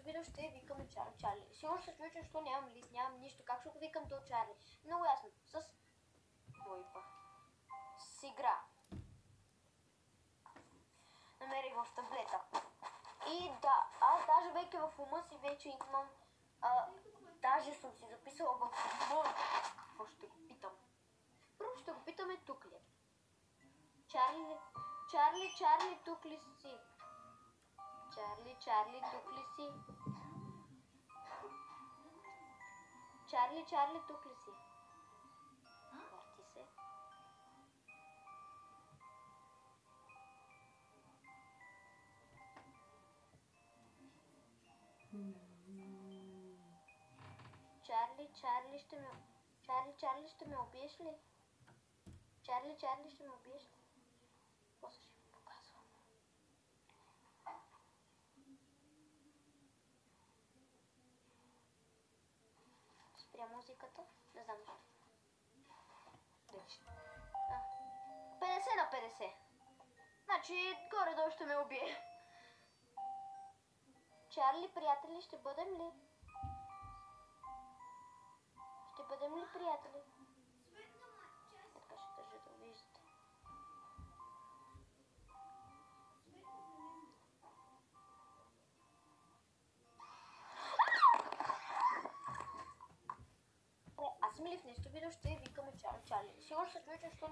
видео ще викаме Чарли. Сигурно се чуете, защо нямам лист, нямам нищо. Как ще го викам до Чарли? Много ясно. С игра. Намерих в таблета. И да, аз даже вече в ума си вече имам... даже съм си записала в ума. Какво ще го питам? Първо ще го питаме тук ли. Чарли, тук ли си? Чарли, тук ли си? Чарли, тук ли си? Върти се. Чарли, ще ме убиеш ли? Чарли, ще ме убиеш ли? После ще ми показвам. Спря музиката. Не знам защо. 50 на 50. Значи, горе-долу ще ме убие. Чарли, приятели, ще бъдем ли? Ще бъдем ли приятели? Така ще държа да виждате. Аз ми ли в нещо видео ще викаме Чарли. Сигурно се чуете, защо